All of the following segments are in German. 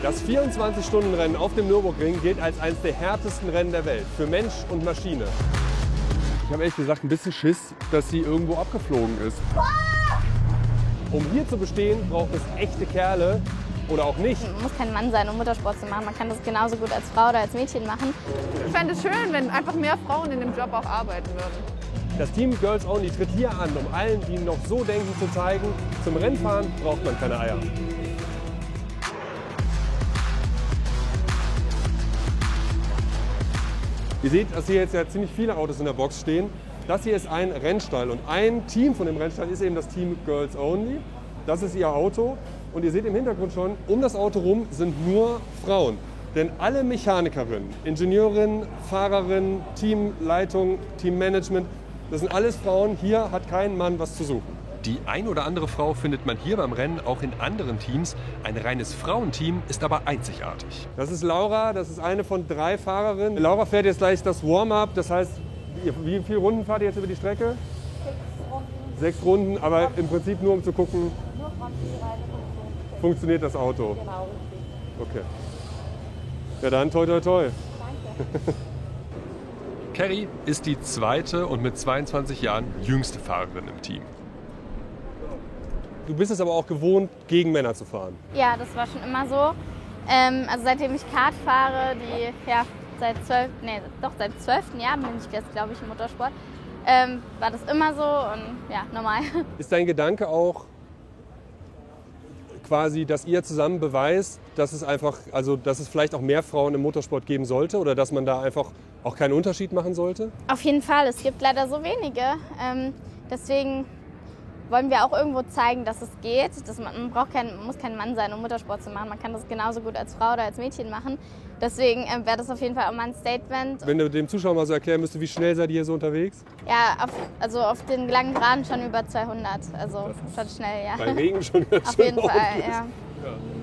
Das 24-Stunden-Rennen auf dem Nürburgring gilt als eines der härtesten Rennen der Welt, für Mensch und Maschine. Ich habe ehrlich gesagt ein bisschen Schiss, dass sie irgendwo abgeflogen ist. Um hier zu bestehen, braucht es echte Kerle oder auch nicht. Man muss kein Mann sein, um Motorsport zu machen. Man kann das genauso gut als Frau oder als Mädchen machen. Ich fände es schön, wenn einfach mehr Frauen in dem Job auch arbeiten würden. Das Team Girls Only tritt hier an, um allen, die noch so denken, zu zeigen, zum Rennfahren braucht man keine Eier. Ihr seht, dass hier jetzt ja ziemlich viele Autos in der Box stehen. Das hier ist ein Rennstall und ein Team von dem Rennstall ist eben das Team Girls Only. Das ist ihr Auto und ihr seht im Hintergrund schon, um das Auto rum sind nur Frauen. Denn alle Mechanikerinnen, Ingenieurinnen, Fahrerinnen, Teamleitung, Teammanagement, das sind alles Frauen. Hier hat kein Mann was zu suchen. Die ein oder andere Frau findet man hier beim Rennen auch in anderen Teams. Ein reines Frauenteam ist aber einzigartig. Das ist Laura, das ist eine von 3 Fahrerinnen. Laura fährt jetzt gleich das Warm-up, das heißt, wie viele Runden fahrt ihr jetzt über die Strecke? 6 Runden, aber im Prinzip nur um zu gucken, funktioniert das Auto? Genau, richtig. Okay. Ja dann, toi toi toi. Danke. Kerry ist die zweite und mit 22 Jahren jüngste Fahrerin im Team. Du bist es aber auch gewohnt, gegen Männer zu fahren. Ja, das war schon immer so. Also seitdem ich Kart fahre, seit 12. Jahr bin ich jetzt, glaube ich, im Motorsport, war das immer so und ja, normal. Ist dein Gedanke auch quasi, dass ihr zusammen beweist, dass es einfach, also dass es vielleicht auch mehr Frauen im Motorsport geben sollte oder dass man da einfach auch keinen Unterschied machen sollte? Auf jeden Fall, es gibt leider so wenige. Deswegen wollen wir auch irgendwo zeigen, dass es geht. Man muss kein Mann sein, um Motorsport zu machen. Man kann das genauso gut als Frau oder als Mädchen machen. Deswegen wäre das auf jeden Fall auch mal ein Statement. Wenn du dem Zuschauer mal so erklären müsstest, wie schnell seid ihr hier so unterwegs? Ja, auf den langen Geraden schon über 200. Also schon schnell, ja. Bei Regen schon ganz Auf schön jeden Fall, ja.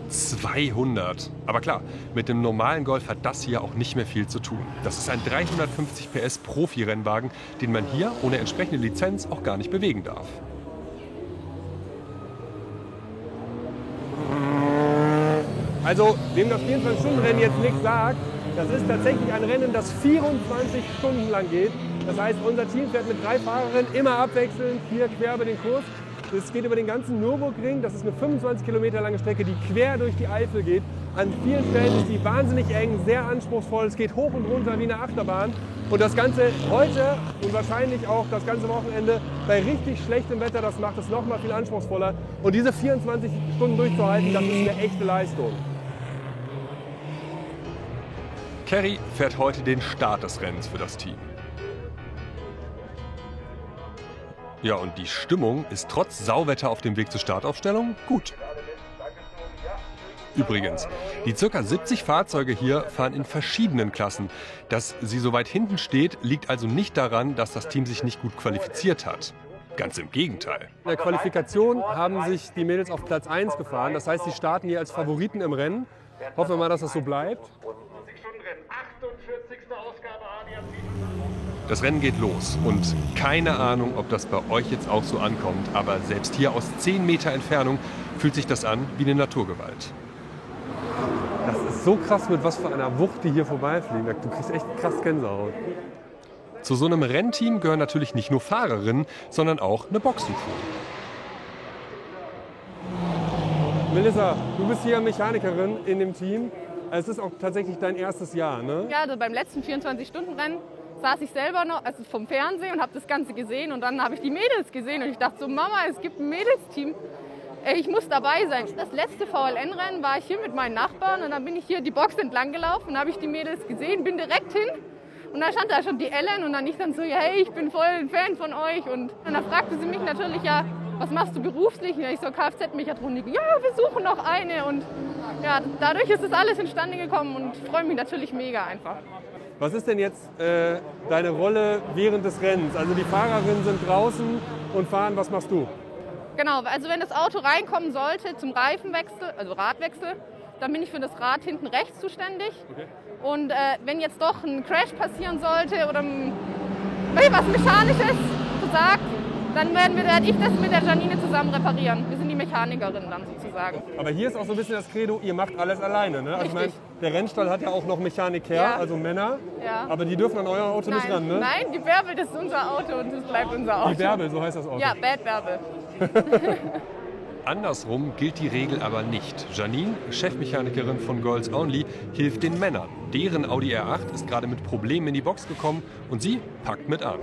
200. Aber klar, mit dem normalen Golf hat das hier auch nicht mehr viel zu tun. Das ist ein 350 PS Profi-Rennwagen, den man hier ohne entsprechende Lizenz auch gar nicht bewegen darf. Also, wem das 24-Stunden-Rennen jetzt nichts sagt, das ist tatsächlich ein Rennen, das 24 Stunden lang geht. Das heißt, unser Team fährt mit 3 Fahrerinnen immer abwechselnd hier quer über den Kurs. Es geht über den ganzen Nürburgring. Das ist eine 25 Kilometer lange Strecke, die quer durch die Eifel geht. An vielen Stellen ist die wahnsinnig eng, sehr anspruchsvoll. Es geht hoch und runter wie eine Achterbahn. Und das Ganze heute und wahrscheinlich auch das ganze Wochenende bei richtig schlechtem Wetter, das macht es noch mal viel anspruchsvoller. Und diese 24 Stunden durchzuhalten, das ist eine echte Leistung. Kerry fährt heute den Start des Rennens für das Team. Ja, und die Stimmung ist trotz Sauwetter auf dem Weg zur Startaufstellung gut. Übrigens, die ca. 70 Fahrzeuge hier fahren in verschiedenen Klassen. Dass sie so weit hinten steht, liegt also nicht daran, dass das Team sich nicht gut qualifiziert hat. Ganz im Gegenteil. In der Qualifikation haben sich die Mädels auf Platz 1 gefahren. Das heißt, sie starten hier als Favoriten im Rennen. Hoffen wir mal, dass das so bleibt. Das Rennen geht los und keine Ahnung, ob das bei euch jetzt auch so ankommt, aber selbst hier aus 10 Meter Entfernung fühlt sich das an wie eine Naturgewalt. Das ist so krass, mit was für einer Wucht die hier vorbeifliegen. Du kriegst echt krass Gänsehaut. Zu so einem Rennteam gehören natürlich nicht nur Fahrerinnen, sondern auch eine Boxencrew. Melissa, du bist hier Mechanikerin in dem Team. Es ist auch tatsächlich dein erstes Jahr, ne? Ja, also beim letzten 24-Stunden-Rennen saß ich selber noch vom Fernsehen und habe das Ganze gesehen und dann habe ich die Mädels gesehen und ich dachte so, Mama, es gibt ein Mädelsteam, ich muss dabei sein. Das letzte VLN-Rennen war ich hier mit meinen Nachbarn und dann bin ich hier die Box entlang gelaufen und habe ich die Mädels gesehen, bin direkt hin und dann stand da schon die Ellen und dann ich dann so, ja, hey, ich bin voll ein Fan von euch und dann fragte sie mich natürlich, ja, was machst du beruflich? Und ich so, Kfz-Mechatronik, ja, wir suchen noch eine und ja, dadurch ist das alles instande gekommen und ich freue mich natürlich mega einfach. Was ist denn jetzt deine Rolle während des Rennens? Also die Fahrerinnen sind draußen und fahren, was machst du? Genau, also wenn das Auto reinkommen sollte zum Reifenwechsel, also Radwechsel, dann bin ich für das Rad hinten rechts zuständig. Okay. Und wenn jetzt doch ein Crash passieren sollte oder was Mechanisches versagt, dann werde ich das mit der Janine zusammen reparieren. Wir sind die Mechanikerin dann sozusagen. Aber hier ist auch so ein bisschen das Credo, ihr macht alles alleine, ne? Also ich meine, Richtig. der Rennstall hat ja auch noch Mechaniker, Ja. also Männer, Ja. aber die dürfen an euer Auto nicht ran, ne? Nein, die Bärbel, das ist unser Auto und das bleibt unser Auto. Die Bärbel, so heißt das Auto. Ja, Bad Bärbel. Andersrum gilt die Regel aber nicht. Janine, Chefmechanikerin von Girls Only, hilft den Männern. Deren Audi R8 ist gerade mit Problemen in die Box gekommen und sie packt mit an.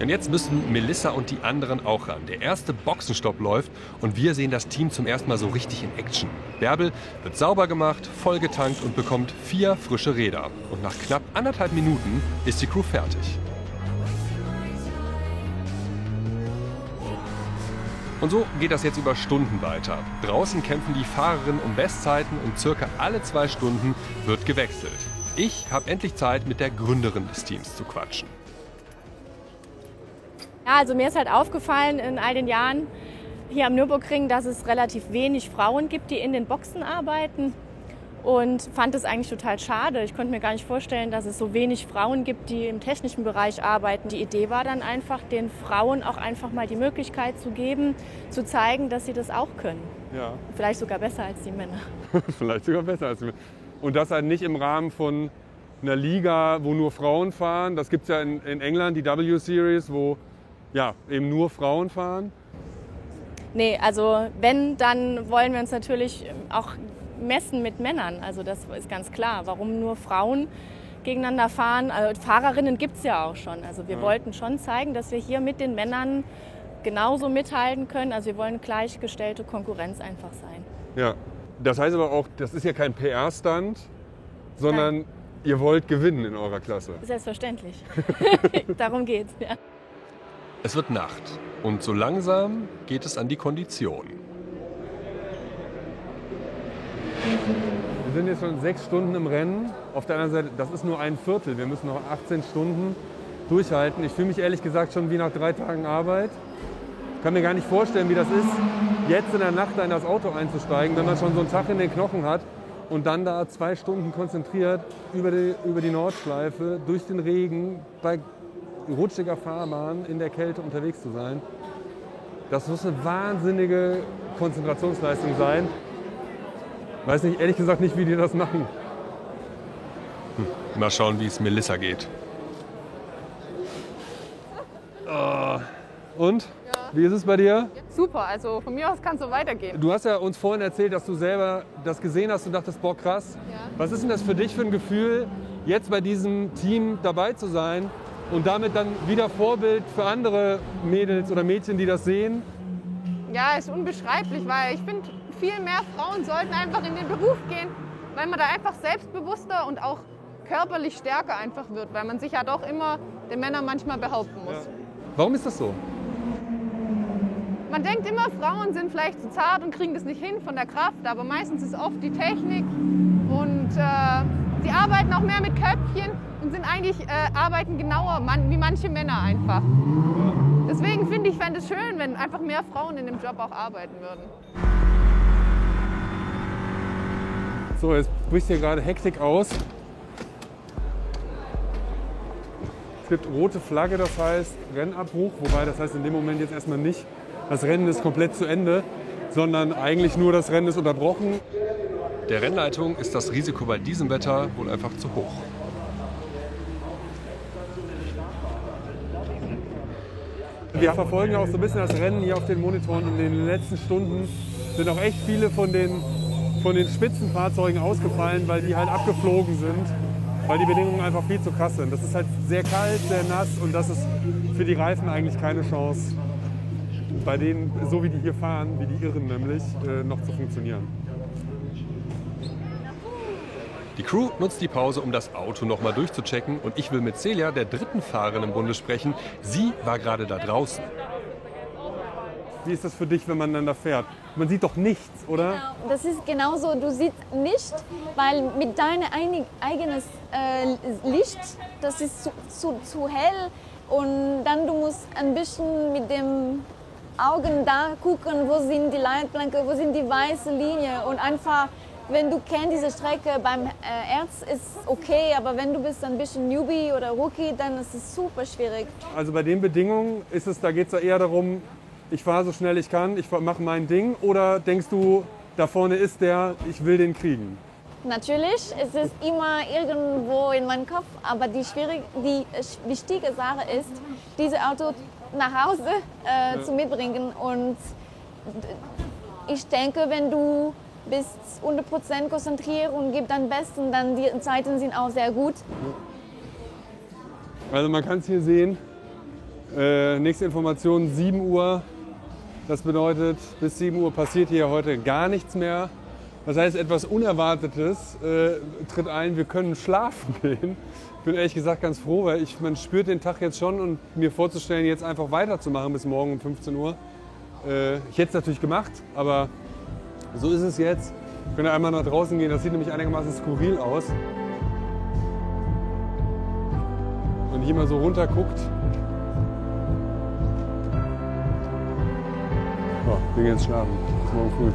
Und jetzt müssen Melissa und die anderen auch ran. Der erste Boxenstopp läuft und wir sehen das Team zum ersten Mal so richtig in Action. Bärbel wird sauber gemacht, vollgetankt und bekommt 4 frische Räder. Und nach knapp 1,5 Minuten ist die Crew fertig. Und so geht das jetzt über Stunden weiter. Draußen kämpfen die Fahrerinnen um Bestzeiten und circa alle 2 Stunden wird gewechselt. Ich habe endlich Zeit, mit der Gründerin des Teams zu quatschen. Ja, also mir ist halt aufgefallen in all den Jahren hier am Nürburgring, dass es relativ wenig Frauen gibt, die in den Boxen arbeiten. Und fand es eigentlich total schade. Ich konnte mir gar nicht vorstellen, dass es so wenig Frauen gibt, die im technischen Bereich arbeiten. Die Idee war dann einfach, den Frauen auch einfach mal die Möglichkeit zu geben, zu zeigen, dass sie das auch können. Ja. Vielleicht sogar besser als die Männer. Vielleicht sogar besser als wir. Und das halt nicht im Rahmen von einer Liga, wo nur Frauen fahren. Das gibt es ja in England, die W-Series, wo ja, eben nur Frauen fahren. Nee, also wenn, dann wollen wir uns natürlich auch messen mit Männern. Also das ist ganz klar. Warum nur Frauen gegeneinander fahren? Also Fahrerinnen gibt es ja auch schon. Also wir wollten schon zeigen, dass wir hier mit den Männern genauso mithalten können. Also wir wollen gleichgestellte Konkurrenz einfach sein. Ja, das heißt aber auch, das ist ja kein PR-Stunt, sondern ihr wollt gewinnen in eurer Klasse. Selbstverständlich. Darum geht's, ja. Es wird Nacht und so langsam geht es an die Kondition. Wir sind jetzt schon 6 Stunden im Rennen. Auf der anderen Seite, das ist nur ein Viertel. Wir müssen noch 18 Stunden durchhalten. Ich fühle mich ehrlich gesagt schon wie nach 3 Tagen Arbeit. Ich kann mir gar nicht vorstellen, wie das ist, jetzt in der Nacht in das Auto einzusteigen, wenn man schon so einen Tag in den Knochen hat und dann da 2 Stunden konzentriert über die Nordschleife, durch den Regen, bei rutschiger Fahrbahn in der Kälte unterwegs zu sein. Das muss eine wahnsinnige Konzentrationsleistung sein. Weiß nicht, ehrlich gesagt nicht, wie die das machen. Mal schauen, wie es Melissa geht. Und? Ja. Wie ist es bei dir? Super, also von mir aus kann es so weitergehen. Du hast ja uns vorhin erzählt, dass du selber das gesehen hast und dachtest, boah krass. Ja. Was ist denn das für dich für ein Gefühl, jetzt bei diesem Team dabei zu sein und damit dann wieder Vorbild für andere Mädels oder Mädchen, die das sehen? Ja, ist unbeschreiblich, weil ich finde, viel mehr Frauen sollten einfach in den Beruf gehen, weil man da einfach selbstbewusster und auch körperlich stärker einfach wird, weil man sich ja doch immer den Männern manchmal behaupten muss. Ja. Warum ist das so? Man denkt immer, Frauen sind vielleicht zu zart und kriegen das nicht hin von der Kraft, aber meistens ist oft die Technik und sie arbeiten auch mehr mit Köpfchen und sind eigentlich arbeiten genauer wie manche Männer einfach. Deswegen fände es schön, wenn einfach mehr Frauen in dem Job auch arbeiten würden. So, jetzt bricht hier gerade Hektik aus. Es gibt rote Flagge, das heißt Rennabbruch, wobei das heißt in dem Moment jetzt erstmal nicht, das Rennen ist komplett zu Ende, sondern eigentlich nur das Rennen ist unterbrochen. Der Rennleitung ist das Risiko bei diesem Wetter wohl einfach zu hoch. Wir verfolgen ja auch so ein bisschen das Rennen hier auf den Monitoren und in den letzten Stunden sind auch echt viele von den Spitzenfahrzeugen ausgefallen, weil die halt abgeflogen sind, weil die Bedingungen einfach viel zu krass sind. Das ist halt sehr kalt, sehr nass und das ist für die Reifen eigentlich keine Chance, bei denen, so wie die hier fahren, wie die Irren nämlich, noch zu funktionieren. Die Crew nutzt die Pause, um das Auto nochmal durchzuchecken und ich will mit Celia, der dritten Fahrerin im Bunde, sprechen. Sie war gerade da draußen. Wie ist das für dich, wenn man dann da fährt? Man sieht doch nichts, oder? Genau, das ist genauso. Du siehst nicht, weil mit deinem eigenes Licht, das ist zu hell und dann du musst ein bisschen mit dem Augen da gucken, wo sind die Leitplanken, wo sind die weiße Linie und einfach wenn du kennst diese Strecke beim Erz, ist okay, aber wenn du bist ein bisschen Newbie oder Rookie, dann ist es super schwierig. Also bei den Bedingungen da geht es da eher darum, ich fahre so schnell ich kann, ich mache mein Ding, oder denkst du, da vorne ist ich will den kriegen? Natürlich, es ist immer irgendwo in meinem Kopf, aber die wichtige Sache ist, dieses Auto nach Hause zu mitbringen. Und ich denke, wenn du bist 100% konzentriert und gibst dein Besten, dann die Zeiten sind auch sehr gut. Also man kann es hier sehen, nächste Information 7 Uhr. Das bedeutet, bis 7 Uhr passiert hier heute gar nichts mehr. Das heißt, etwas Unerwartetes tritt ein, wir können schlafen gehen. Ich bin ehrlich gesagt ganz froh, weil man spürt den Tag jetzt schon, und mir vorzustellen, jetzt einfach weiterzumachen bis morgen um 15 Uhr. Ich hätte es natürlich gemacht, aber so ist es jetzt. Wir können einmal nach draußen gehen, das sieht nämlich einigermaßen skurril aus. Wenn hier mal so runter guckt. Oh, wir gehen jetzt schlafen. Bis morgen früh.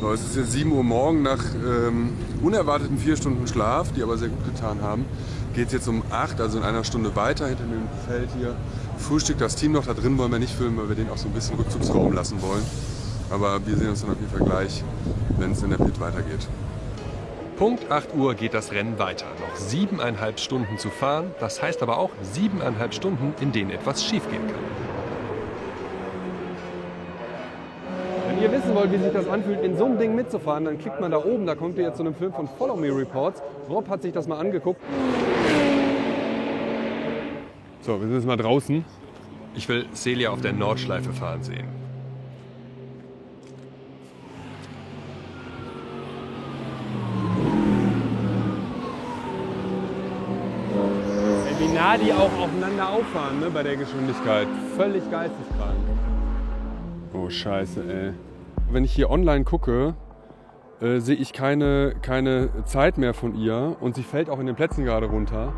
So, es ist jetzt 7 Uhr morgen. Nach unerwarteten 4 Stunden Schlaf, die aber sehr gut getan haben, geht es jetzt um 8, also in einer Stunde weiter. Hinter dem Feld hier frühstückt das Team noch. Da drin wollen wir nicht filmen, weil wir den auch so ein bisschen Rückzugsraum lassen wollen. Aber wir sehen uns dann auf jeden Fall gleich, wenn es in der Pit weitergeht. Punkt 8 Uhr geht das Rennen weiter. Noch 7,5 Stunden zu fahren. Das heißt aber auch 7,5 Stunden, in denen etwas schiefgehen kann. Wenn ihr wissen wollt, wie sich das anfühlt, in so einem Ding mitzufahren, dann klickt man da oben. Da kommt ihr jetzt zu einem Film von Follow Me Reports. Rob hat sich das mal angeguckt. So, wir sind jetzt mal draußen. Ich will Celia auf der Nordschleife fahren sehen. Wie nah die auch aufeinander auffahren, ne, bei der Geschwindigkeit. Völlig geisteskrank. Oh Scheiße, ey. Wenn ich hier online gucke, sehe ich keine Zeit mehr von ihr, und sie fällt auch in den Plätzen gerade runter.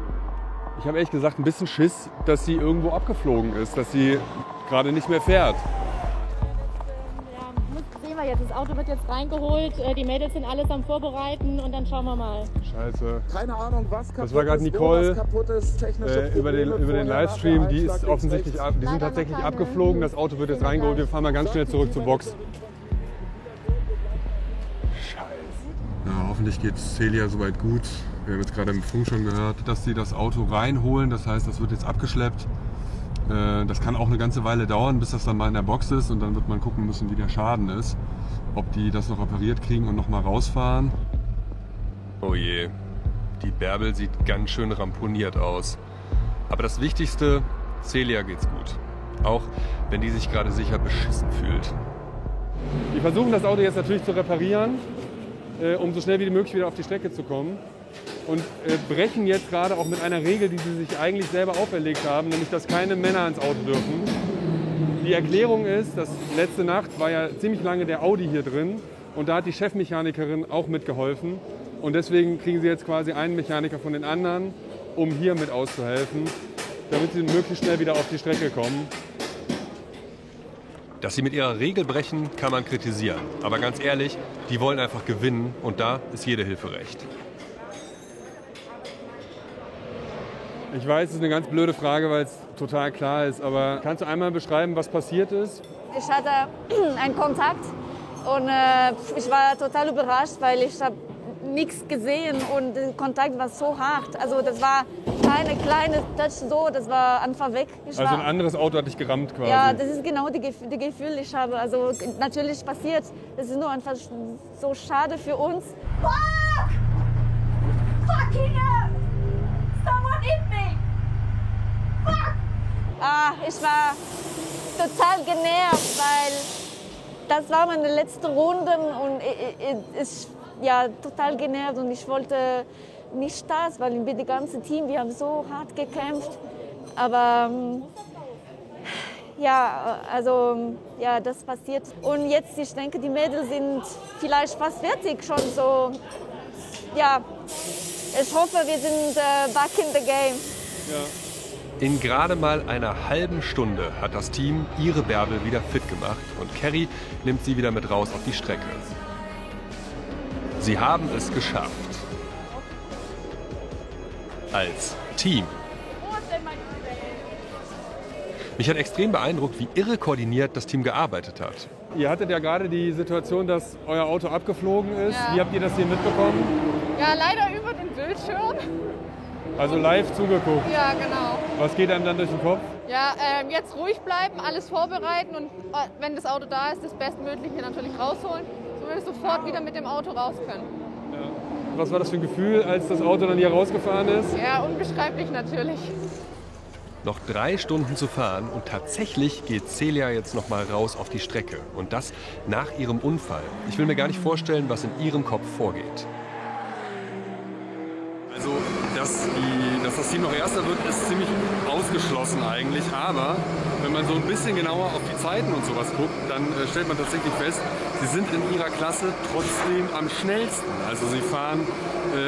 Ich habe ehrlich gesagt ein bisschen Schiss, dass sie irgendwo abgeflogen ist, dass sie gerade nicht mehr fährt. Ja, sehen wir jetzt. Das Auto wird jetzt reingeholt, die Mädels sind alles am Vorbereiten und dann schauen wir mal. Scheiße. Keine Ahnung, was kaputt ist. Das war gerade Nicole über den vorher, Livestream. Die ist Einschlag offensichtlich die sind tatsächlich abgeflogen. Das Auto wird jetzt reingeholt. Wir fahren mal ganz schnell zurück zur Box. Scheiße. Ja, hoffentlich geht Celia soweit gut. Wir haben jetzt gerade im Funk schon gehört, dass sie das Auto reinholen. Das heißt, das wird jetzt abgeschleppt. Das kann auch eine ganze Weile dauern, bis das dann mal in der Box ist. Und dann wird man gucken müssen, wie der Schaden ist. Ob die das noch repariert kriegen und noch mal rausfahren. Oh je, die Bärbel sieht ganz schön ramponiert aus. Aber das Wichtigste, Celia geht's gut. Auch wenn die sich gerade sicher beschissen fühlt. Die versuchen das Auto jetzt natürlich zu reparieren, um so schnell wie möglich wieder auf die Strecke zu kommen. Und brechen jetzt gerade auch mit einer Regel, die sie sich eigentlich selber auferlegt haben, nämlich dass keine Männer ins Auto dürfen. Die Erklärung ist, dass letzte Nacht war ja ziemlich lange der Audi hier drin, und da hat die Chefmechanikerin auch mitgeholfen. Und deswegen kriegen sie jetzt quasi einen Mechaniker von den anderen, um hier mit auszuhelfen, damit sie möglichst schnell wieder auf die Strecke kommen. Dass sie mit ihrer Regel brechen, kann man kritisieren. Aber ganz ehrlich, die wollen einfach gewinnen, und da ist jede Hilfe recht. Ich weiß, es ist eine ganz blöde Frage, weil es total klar ist, aber kannst du einmal beschreiben, was passiert ist? Ich hatte einen Kontakt und ich war total überrascht, weil ich habe nichts gesehen und der Kontakt war so hart. Also das war keine kleine Touch so, das war einfach weg. Ein anderes Auto hat dich gerammt quasi? Ja, das ist genau die Gefühl, ich habe. Also natürlich passiert, das ist nur einfach so schade für uns. Fuck! Fucking hell! Someone hit me! Fuck! Ich war total genervt, weil das war meine letzte Runde und ich ja total genervt, und ich wollte nicht das, weil wir das ganze Team, wir haben so hart gekämpft, aber ja, also ja, das passiert. Und jetzt, ich denke, die Mädels sind vielleicht fast fertig schon so. Ja, ich hoffe, wir sind back in the game. Ja. In gerade mal einer halben Stunde hat das Team ihre Bärbel wieder fit gemacht und Kerry nimmt sie wieder mit raus auf die Strecke. Sie haben es geschafft. Als Team. Mich hat extrem beeindruckt, wie irre koordiniert das Team gearbeitet hat. Ihr hattet ja gerade die Situation, dass euer Auto abgeflogen ist. Ja. Wie habt ihr das hier mitbekommen? Ja, leider über den Bildschirm. Also live zugeguckt. Ja, genau. Was geht einem dann durch den Kopf? Ja, jetzt ruhig bleiben, alles vorbereiten und wenn das Auto da ist, das Bestmögliche natürlich rausholen, damit wir sofort wieder mit dem Auto raus können. Ja. Was war das für ein Gefühl, als das Auto dann hier rausgefahren ist? Ja, unbeschreiblich natürlich. Noch 3 Stunden zu fahren und tatsächlich geht Celia jetzt noch mal raus auf die Strecke. Und das nach ihrem Unfall. Ich will mir gar nicht vorstellen, was in ihrem Kopf vorgeht. Also, dass das Team noch Erster wird, ist ziemlich ausgeschlossen eigentlich. Aber wenn man so ein bisschen genauer auf die Zeiten und sowas guckt, dann stellt man tatsächlich fest, sie sind in ihrer Klasse trotzdem am schnellsten. Also sie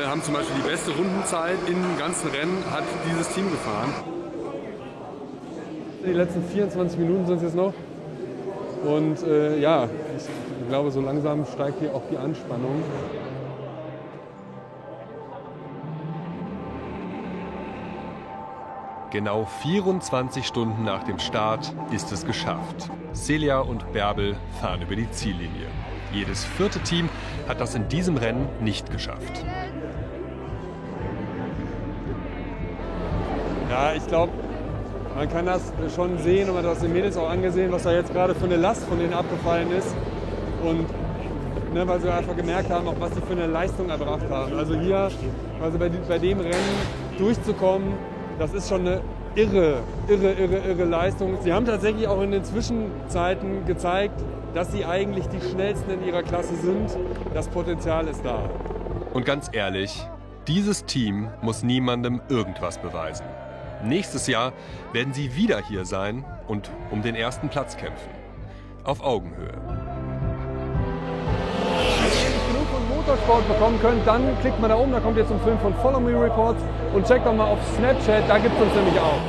haben zum Beispiel die beste Rundenzeit im ganzen Rennen, hat dieses Team gefahren. Die letzten 24 Minuten sind es jetzt noch. Und ja, ich glaube, so langsam steigt hier auch die Anspannung. Genau 24 Stunden nach dem Start ist es geschafft. Celia und Bärbel fahren über die Ziellinie. Jedes 4. Team hat das in diesem Rennen nicht geschafft. Ja, ich glaube, man kann das schon sehen und man hat das den Mädels auch angesehen, was da jetzt gerade für eine Last von denen abgefallen ist. Und ne, weil sie einfach gemerkt haben, auch was sie für eine Leistung erbracht haben. Also hier, also bei dem Rennen durchzukommen, das ist schon eine irre Leistung. Sie haben tatsächlich auch in den Zwischenzeiten gezeigt, dass sie eigentlich die Schnellsten in ihrer Klasse sind. Das Potenzial ist da. Und ganz ehrlich, dieses Team muss niemandem irgendwas beweisen. Nächstes Jahr werden sie wieder hier sein und um den ersten Platz kämpfen. Auf Augenhöhe. Wenn ihr nicht genug von Motorsport bekommen könnt, dann klickt mal da oben, da kommt ihr zum Film von Follow Me Reports und checkt doch mal auf Snapchat, da gibt es uns nämlich auch.